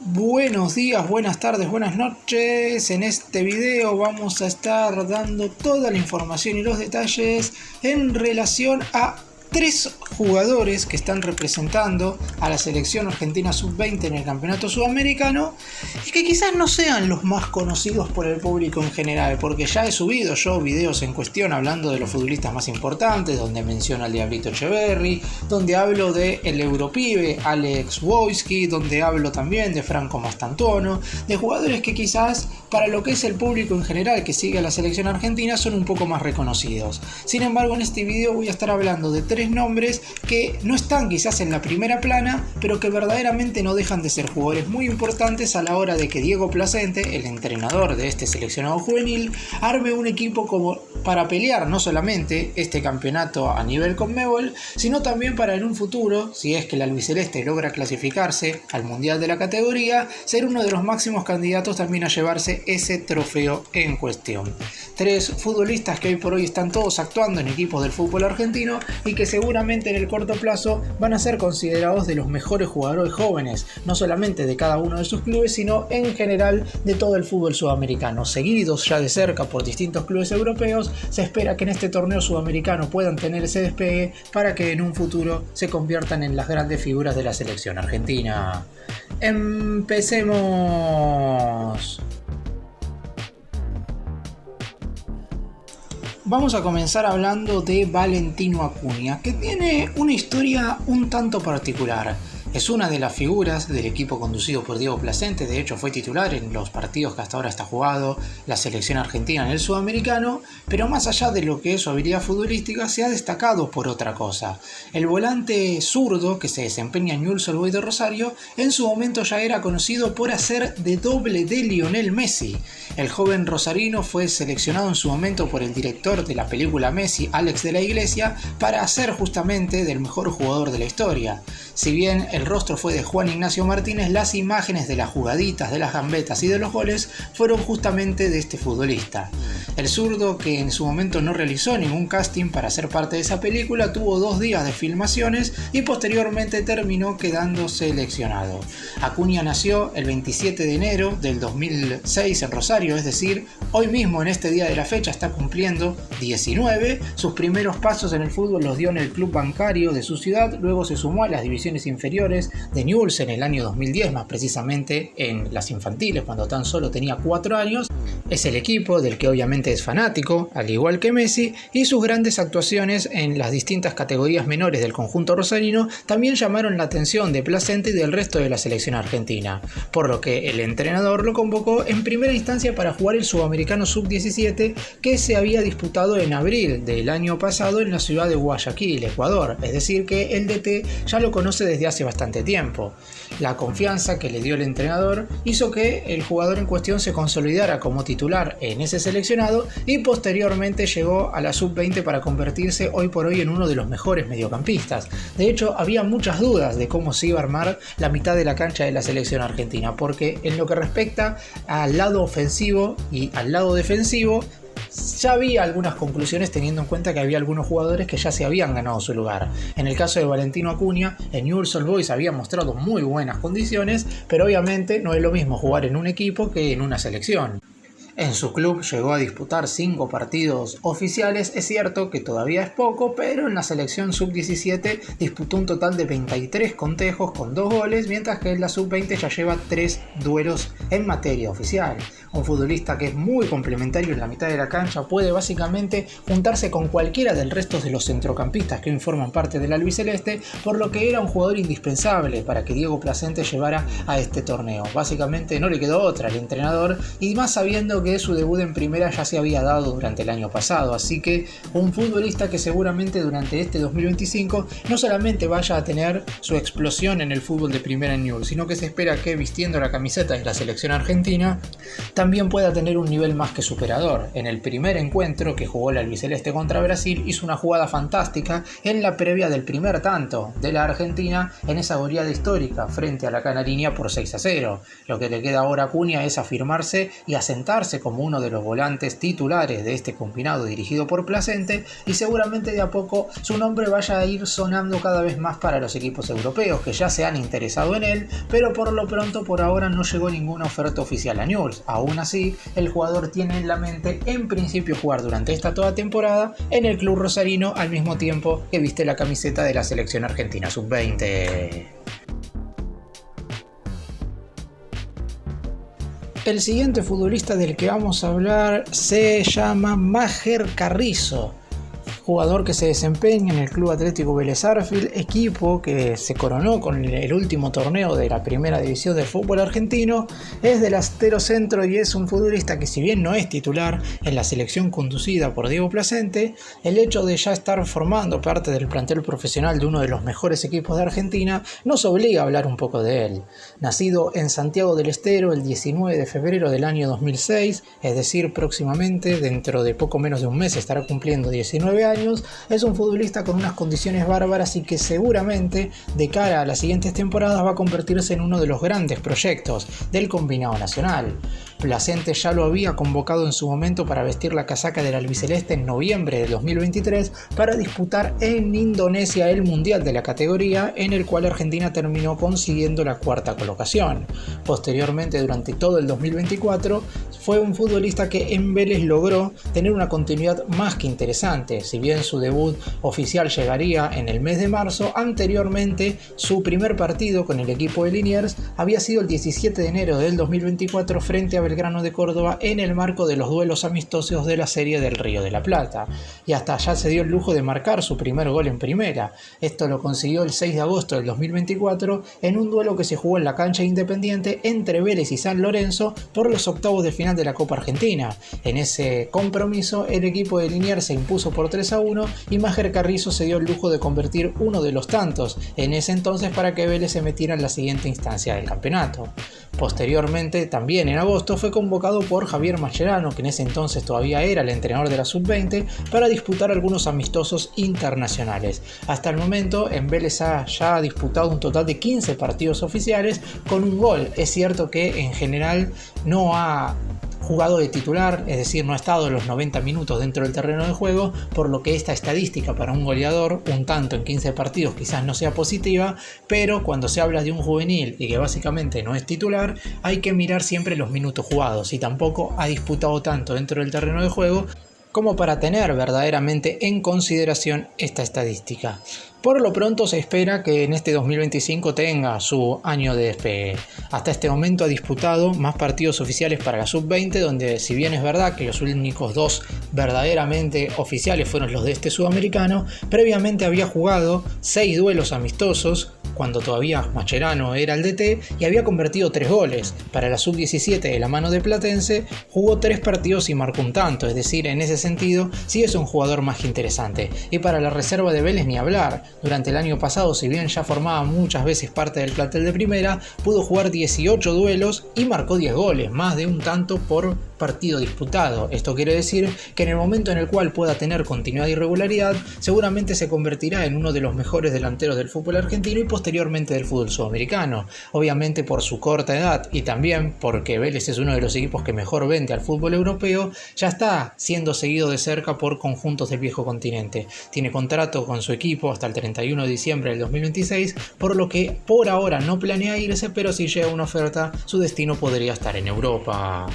Buenos días, buenas tardes, buenas noches. En este video vamos a estar dando toda la información y los detalles en relación a tres jugadores que están representando a la selección argentina sub-20 en el campeonato sudamericano y que quizás no sean los más conocidos por el público en general, porque ya he subido yo videos en cuestión hablando de los futbolistas más importantes, donde menciono al Diablito Echeverri, donde hablo de el Europibe Alex Wojski, donde hablo también de Franco Mastantuono, de jugadores que quizás para lo que es el público en general que sigue a la selección argentina son un poco más reconocidos. Sin embargo, en este video voy a estar hablando de tres nombres que no están quizás en la primera plana, pero que verdaderamente no dejan de ser jugadores muy importantes a la hora de que Diego Plascente, el entrenador de este seleccionado juvenil, arme un equipo como para pelear no solamente este campeonato a nivel Conmebol, sino también para en un futuro, si es que el albiceleste logra clasificarse al mundial de la categoría, ser uno de los máximos candidatos también a llevarse ese trofeo en cuestión. Tres futbolistas que hoy por hoy están todos actuando en equipos del fútbol argentino y que seguramente en el corto plazo van a ser considerados de los mejores jugadores jóvenes, no solamente de cada uno de sus clubes, sino en general de todo el fútbol sudamericano. Seguidos ya de cerca por distintos clubes europeos, se espera que en este torneo sudamericano puedan tener ese despegue para que en un futuro se conviertan en las grandes figuras de la selección argentina. ¡Empecemos! Vamos a comenzar hablando de Valentino Acuña, que tiene una historia un tanto particular. Es una de las figuras del equipo conducido por Diego Plascente, de hecho fue titular en los partidos que hasta ahora está jugado la selección argentina en el sudamericano, pero más allá de lo que es su habilidad futbolística, se ha destacado por otra cosa. El volante zurdo que se desempeña en Newell's Old Boys de Rosario, en su momento ya era conocido por hacer de doble de Lionel Messi. El joven rosarino fue seleccionado en su momento por el director de la película Messi, Alex de la Iglesia, para hacer justamente del mejor jugador de la historia. Si bien el rostro fue de Juan Ignacio Martínez, las imágenes de las jugaditas, de las gambetas y de los goles fueron justamente de este futbolista. El zurdo, que en su momento no realizó ningún casting para ser parte de esa película, tuvo 2 días de filmaciones y posteriormente terminó quedando seleccionado. Acuña nació el 27 de enero del 2006 en Rosario, es decir, hoy mismo en este día de la fecha está cumpliendo 19. Sus primeros pasos en el fútbol los dio en el club bancario de su ciudad, luego se sumó a las divisiones inferiores de Newell's en el año 2010, más precisamente en las infantiles, cuando tan solo tenía 4 años. Es el equipo del que obviamente es fanático, al igual que Messi, y sus grandes actuaciones en las distintas categorías menores del conjunto rosarino también llamaron la atención de Plascente y del resto de la selección argentina, por lo que el entrenador lo convocó en primera instancia para jugar el Sudamericano Sub-17 que se había disputado en abril del año pasado en la ciudad de Guayaquil, Ecuador, es decir que el DT ya lo conoce desde hace bastante tiempo. La confianza que le dio el entrenador hizo que el jugador en cuestión se consolidara como titular en ese seleccionado y posteriormente llegó a la sub-20 para convertirse hoy por hoy en uno de los mejores mediocampistas. De hecho, había muchas dudas de cómo se iba a armar la mitad de la cancha de la selección argentina, porque en lo que respecta al lado ofensivo y al lado defensivo, ya había algunas conclusiones teniendo en cuenta que había algunos jugadores que ya se habían ganado su lugar. En el caso de Valentino Acuña, en Newell's Old Boys había mostrado muy buenas condiciones, pero obviamente no es lo mismo jugar en un equipo que en una selección. En su club llegó a disputar 5 partidos oficiales, es cierto que todavía es poco, pero en la selección sub-17 disputó un total de 23 contejos con 2 goles, mientras que en la sub-20 ya lleva 3 duelos en materia oficial. Un futbolista que es muy complementario en la mitad de la cancha, puede básicamente juntarse con cualquiera del resto de los centrocampistas que hoy forman parte del albiceleste, por lo que era un jugador indispensable para que Diego Plascente llevara a este torneo. Básicamente no le quedó otra al entrenador, y más sabiendo que su debut en primera ya se había dado durante el año pasado, así que un futbolista que seguramente durante este 2025 no solamente vaya a tener su explosión en el fútbol de primera en Newell's, sino que se espera que vistiendo la camiseta de la selección argentina también pueda tener un nivel más que superador. En el primer encuentro que jugó el albiceleste contra Brasil hizo una jugada fantástica en la previa del primer tanto de la Argentina en esa goleada histórica frente a la Canariña por 6-0. Lo que le queda ahora a Acuña es afirmarse y asentarse consagrarse como uno de los volantes titulares de este combinado dirigido por Placente, y seguramente de a poco su nombre vaya a ir sonando cada vez más para los equipos europeos que ya se han interesado en él, pero por lo pronto por ahora no llegó ninguna oferta oficial a Newell's. Aún así, el jugador tiene en la mente en principio jugar durante esta toda temporada en el club rosarino al mismo tiempo que viste la camiseta de la selección argentina sub-20. El siguiente futbolista del que vamos a hablar se llama Maher Carrizo, jugador que se desempeña en el Club Atlético Vélez Sarsfield, equipo que se coronó con el último torneo de la primera división del fútbol argentino. Es delantero centro y es un futbolista que, si bien no es titular en la selección conducida por Diego Placente, el hecho de ya estar formando parte del plantel profesional de uno de los mejores equipos de Argentina nos obliga a hablar un poco de él. Nacido en Santiago del Estero el 19 de febrero del año 2006, es decir, próximamente, dentro de poco menos de un mes, estará cumpliendo 19 años. Es un futbolista con unas condiciones bárbaras y que seguramente de cara a las siguientes temporadas va a convertirse en uno de los grandes proyectos del combinado nacional. Placente ya lo había convocado en su momento para vestir la casaca del albiceleste en noviembre de 2023 para disputar en Indonesia el Mundial de la categoría, en el cual Argentina terminó consiguiendo la cuarta colocación. Posteriormente, durante todo el 2024, fue un futbolista que en Vélez logró tener una continuidad más que interesante. Si bien su debut oficial llegaría en el mes de marzo, anteriormente su primer partido con el equipo de Liniers había sido el 17 de enero del 2024 frente a Belgrano de Córdoba en el marco de los duelos amistosos de la Serie del Río de la Plata, y hasta allá se dio el lujo de marcar su primer gol en primera. Esto lo consiguió el 6 de agosto del 2024 en un duelo que se jugó en la cancha Independiente entre Vélez y San Lorenzo por los octavos de final de la Copa Argentina. En ese compromiso el equipo de Liniers se impuso por 3-1 y Maher Carrizo se dio el lujo de convertir uno de los tantos en ese entonces para que Vélez se metiera en la siguiente instancia del campeonato. Posteriormente, también en agosto, fue convocado por Javier Mascherano, que en ese entonces todavía era el entrenador de la sub-20, para disputar algunos amistosos internacionales. Hasta el momento, en Vélez ya ha disputado un total de 15 partidos oficiales con un gol. Es cierto que en general no ha jugado de titular, es decir, no ha estado los 90 minutos dentro del terreno de juego, por lo que esta estadística para un goleador, un tanto en 15 partidos, quizás no sea positiva, pero cuando se habla de un juvenil y que básicamente no es titular, hay que mirar siempre los minutos jugados, y tampoco ha disputado tanto dentro del terreno de juego como para tener verdaderamente en consideración esta estadística. Por lo pronto se espera que en este 2025 tenga su año de despegue. Hasta este momento ha disputado más partidos oficiales para la sub-20, donde, si bien es verdad que los únicos dos verdaderamente oficiales fueron los de este sudamericano, previamente había jugado 6 duelos amistosos cuando todavía Mascherano era el DT y había convertido 3 goles. Para la sub-17 de la mano de Platense jugó 3 partidos y marcó un tanto, es decir, en ese sentido sí es un jugador más que interesante. Y para la reserva de Vélez ni hablar. Durante el año pasado, si bien ya formaba muchas veces parte del plantel de primera, pudo jugar 18 duelos y marcó 10 goles, más de un tanto por partido disputado. Esto quiere decir que en el momento en el cual pueda tener continuidad y regularidad, seguramente se convertirá en uno de los mejores delanteros del fútbol argentino y posteriormente del fútbol sudamericano. Obviamente por su corta edad y también porque Vélez es uno de los equipos que mejor vende al fútbol europeo, ya está siendo seguido de cerca por conjuntos del viejo continente. Tiene contrato con su equipo hasta el 31 de diciembre del 2026, por lo que por ahora no planea irse, pero si llega una oferta, su destino podría estar en Europa.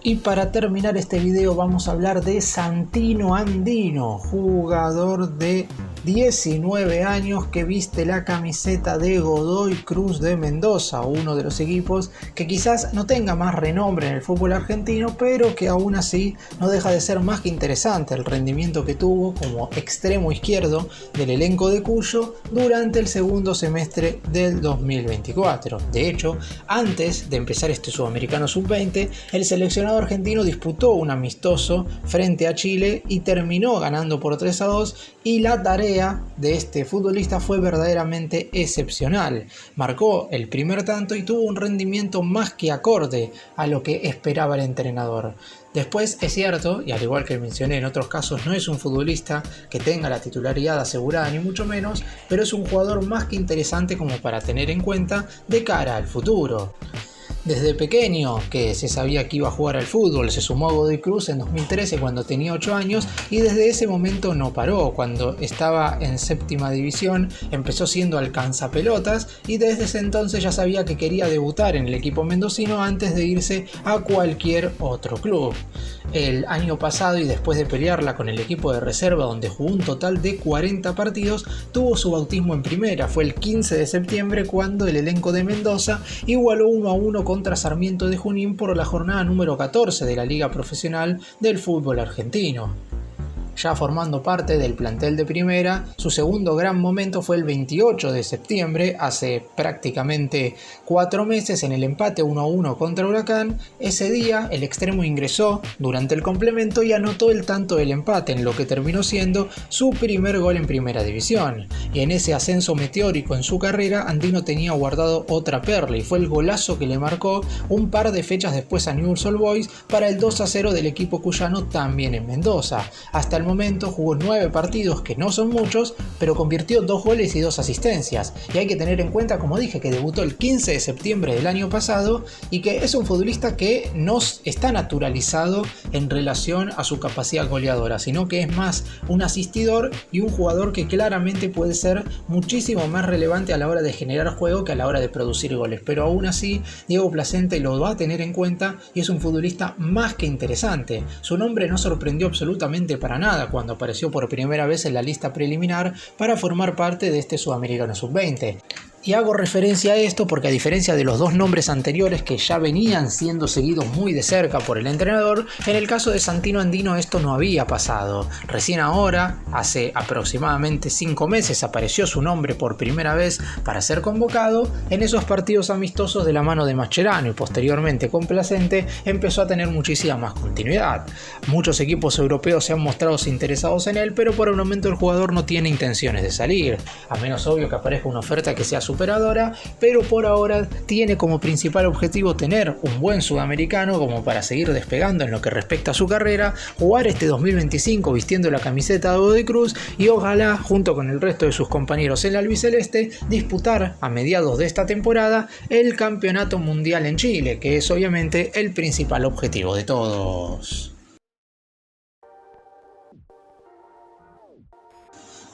Y para terminar este video vamos a hablar de Santino Andino, jugador de 19 años que viste la camiseta de Godoy Cruz de Mendoza, uno de los equipos que quizás no tenga más renombre en el fútbol argentino, pero que aún así no deja de ser más que interesante el rendimiento que tuvo como extremo izquierdo del elenco de Cuyo durante el segundo semestre del 2024. De hecho, antes de empezar este Sudamericano Sub-20, el seleccionado argentino disputó un amistoso frente a Chile y terminó ganando por 3-2, y la tarea de este futbolista fue verdaderamente excepcional. Marcó el primer tanto y tuvo un rendimiento más que acorde a lo que esperaba el entrenador. Después es cierto, y al igual que mencioné en otros casos, no es un futbolista que tenga la titularidad asegurada ni mucho menos, pero es un jugador más que interesante como para tener en cuenta de cara al futuro. Desde pequeño, que se sabía que iba a jugar al fútbol, se sumó a Godoy Cruz en 2013 cuando tenía 8 años y desde ese momento no paró. Cuando estaba en séptima división empezó siendo alcanzapelotas y desde ese entonces ya sabía que quería debutar en el equipo mendocino antes de irse a cualquier otro club. El año pasado, y después de pelearla con el equipo de reserva donde jugó un total de 40 partidos, tuvo su bautismo en primera. Fue el 15 de septiembre cuando el elenco de Mendoza igualó 1-1 contra Sarmiento de Junín por la jornada número 14 de la Liga Profesional del Fútbol Argentino. Ya formando parte del plantel de primera, su segundo gran momento fue el 28 de septiembre, hace prácticamente 4 meses, en el empate 1-1 contra Huracán. Ese día el extremo ingresó durante el complemento y anotó el tanto del empate, en lo que terminó siendo su primer gol en primera división. Y en ese ascenso meteórico en su carrera, Andino tenía guardado otra perla y fue el golazo que le marcó un par de fechas después a Newell's Old Boys para el 2-0 del equipo cuyano también en Mendoza. Hasta el momento jugó 9 partidos, que no son muchos, pero convirtió 2 goles y 2 asistencias. Y hay que tener en cuenta, como dije, que debutó el 15 de septiembre del año pasado y que es un futbolista que no está naturalizado en relación a su capacidad goleadora, sino que es más un asistidor y un jugador que claramente puede ser muchísimo más relevante a la hora de generar juego que a la hora de producir goles. Pero aún así, Diego Placente lo va a tener en cuenta y es un futbolista más que interesante. Su nombre no sorprendió absolutamente para nada cuando apareció por primera vez en la lista preliminar para formar parte de este Sudamericano Sub-20. Y hago referencia a esto porque, a diferencia de los dos nombres anteriores que ya venían siendo seguidos muy de cerca por el entrenador, en el caso de Santino Andino esto no había pasado. Recién ahora, hace aproximadamente 5 meses, apareció su nombre por primera vez para ser convocado en esos partidos amistosos de la mano de Mascherano, y posteriormente con Placente empezó a tener muchísima más continuidad. Muchos equipos europeos se han mostrado interesados en él, pero por el momento el jugador no tiene intenciones de salir, a menos obvio que aparezca una oferta que sea superadora, pero por ahora tiene como principal objetivo tener un buen sudamericano como para seguir despegando en lo que respecta a su carrera, jugar este 2025 vistiendo la camiseta de Godoy Cruz y ojalá, junto con el resto de sus compañeros en la albiceleste, disputar a mediados de esta temporada el Campeonato Mundial en Chile, que es obviamente el principal objetivo de todos.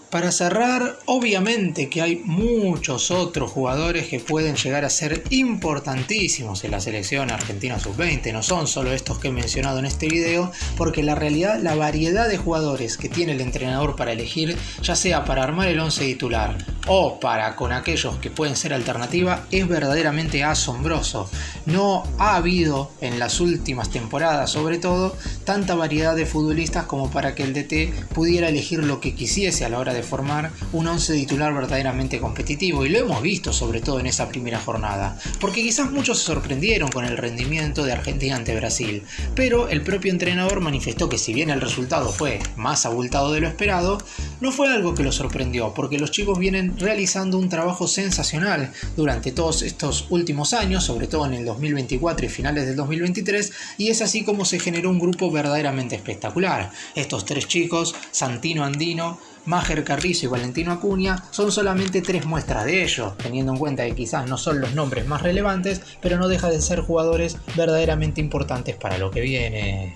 Para cerrar, obviamente que hay muchos otros jugadores que pueden llegar a ser importantísimos en la selección argentina sub-20, no son solo estos que he mencionado en este video, porque la realidad, la variedad de jugadores que tiene el entrenador para elegir, ya sea para armar el 11 titular o para con aquellos que pueden ser alternativa, es verdaderamente asombroso. No ha habido en las últimas temporadas, sobre todo, tanta variedad de futbolistas como para que el DT pudiera elegir lo que quisiese a la hora de formar un 11 titular verdaderamente competitivo, y lo hemos visto sobre todo en esa primera jornada, porque quizás muchos se sorprendieron con el rendimiento de Argentina ante Brasil, pero el propio entrenador manifestó que si bien el resultado fue más abultado de lo esperado, no fue algo que lo sorprendió, porque los chicos vienen realizando un trabajo sensacional durante todos estos últimos años, sobre todo en el 2024 y finales del 2023, y es así como se generó un grupo verdaderamente espectacular. Estos 3 chicos, Santino Andino, Máger Carrizo y Valentino Acuña, son solamente 3 muestras de ello, teniendo en cuenta que quizás no son los nombres más relevantes, pero no deja de ser jugadores verdaderamente importantes para lo que viene.